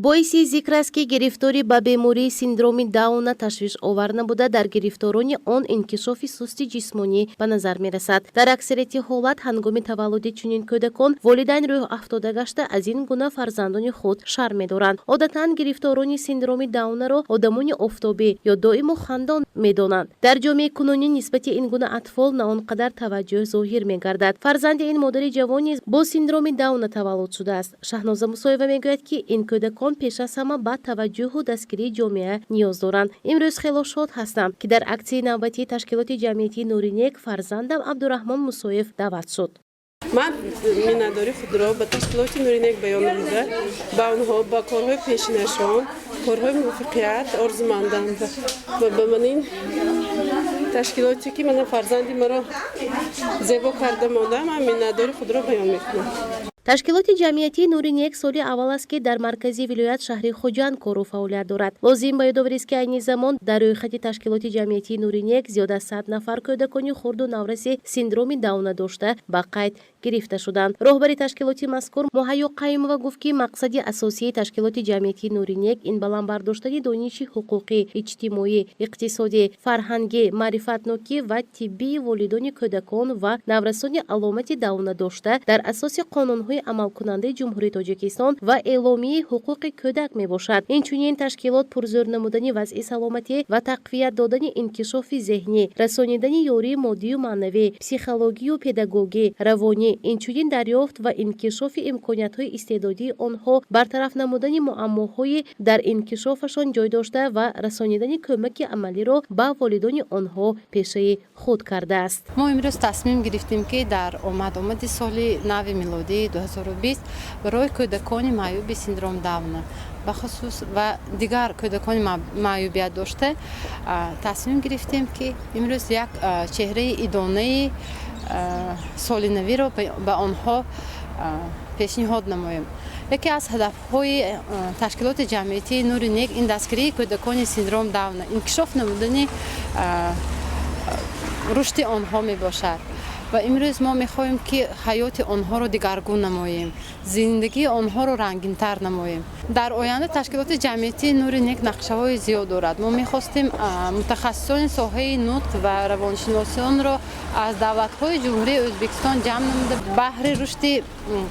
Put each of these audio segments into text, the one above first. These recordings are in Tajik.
боиси зикр аст ки гирифторӣ ба бемории синдроми дауна ташвиш овар набуда дар гирифторони он инкишофи сусти ҷисмонӣ ба назар мерасад. Дар аксарияти ҳолат ҳангоми таваллуди чунин кӯдакон волидайн рӯҳ афтода гашта аз ин гуна фарзандони худ шарм медоранд. Одатан гирифторони синдроми даунаро одамони офтобӣ ё доимо хандон медонанд. Дар ҷомеаи кунунӣ нисбати ин гуна атфол на он қадар таваҷҷӯҳ зоҳир мегардад. Фарзанди ин модари ҷавон низ бо синдроми дауна таваллуд шудааст. Шаҳноза Мусоева мегӯяд ки ин кӯдакон пеш аз ҳама ба таваҷҷӯҳу дастгирии ҷомеа ниёз доранд. Имрӯз хело шод ҳастам ки дар аксияи навбатии ташкилоти ҷамъиятии Нури нек фарзандам Абдураҳмон Мусоев даъват шуд. من مینداری خود را به تشکیلات نوری نک بیان نموده با آنها با کارهای پیشینشان کارهای موفقیت آرزومندم و به من این تشکیلاتی که من فرزندی مرا زیبا کرده مانده من مینداری خود را بیان میکنم. ташкилоти ҷамъиятии Нури нек соли аввал аст ки дар маркази вилоят шаҳри Хоҷанд кору фаъолият дорад. Лозим ба ёдоварист ки айни замон дар рӯйхати ташкилоти ҷамъиятии Нури нек зиёд аз 100 нафар кӯдакони хурду навраси синдроми даунадошта ба қайд гирифта шуданд. роҳбари ташкилоти мазкур Муҳайё Қаюмова гуфт ки мақсади асосии ташкилоти ҷамъиятии Нури нек ин баландбардоштани дониши ҳуқуқӣ, иҷтимоӣ, иқтисодӣ, фарҳангӣ, маърифатнокӣ ва тиббии волидони кӯдакон ва наврасони аломати даунадошта дар асоси қонунҳои амалкунандаи ҷумҳурии Тоҷикистон ва эъломияи ҳуқуқи кӯдак мебошад. Инчунин ташкилот пурзӯр намудани вазъи саломатӣ ва таквият додани инкишофи зеҳнӣ, расонидани ёрии моддию маънавӣ, психологию педагогӣ, равони, инчунин дарёфт ва инкишофи имкониятҳои истеъдодии онҳо, бартараф намудани муаммоҳои дар инкишофашон ҷой дошта ва расонидани кӯмаки амалиро ба волидони онҳо пешаи худ кардааст. мо имрӯз тасмим гирифтем ки дар омади соли нави милодии 2020 барои кӯдакони маъюби синдром дауна бахусус ва дигар кӯдакони маъюбиятдошта тасмим гирифтем ки имрӯз як чеҳраи идонаи солинавиро ба онҳо пешниҳод намоем. яке аз ҳадафҳои ташкилоти ҷамъиятии Нури нек ин дастгирии кӯдакони синдром дауна инкишоф намудани рушди онҳо мебошад. ва имрӯз мо мехоҳем ки ҳаёти онҳоро дигаргун намоем, зиндагии онҳоро рангинтар намоем. дар оянда ташкилоти ҷамъиятии Нури нек нақшаҳои зиёд дорад. мо мехостем мутахассисони соҳаи нутқ ва равоншиносонро аз давлатҳои ҷумҳурии Ӯзбекистон ҷамъ намуда баҳри рушди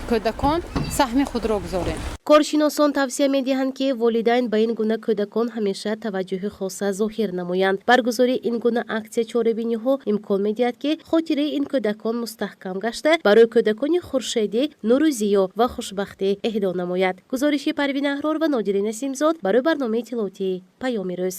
кӯдакон саҳми худро гузорем. коршиносон тавсия медиҳанд ки волидайн ба ин гуна кӯдакон ҳамеша таваҷҷӯҳи хоса зоҳир намоянд. баргузории ин гуна аксия чорабинихои имкон медиҳад ки хотираи ин кӯдакон мустаҳкам гашта барои кӯдакони хуршедӣ нуру зиё ва хушбахтӣ эҳдо намояд. гузориши Парвин Аҳрор ва Нодирин Насимзод барои барномаи иттилоотии Паёми рӯз.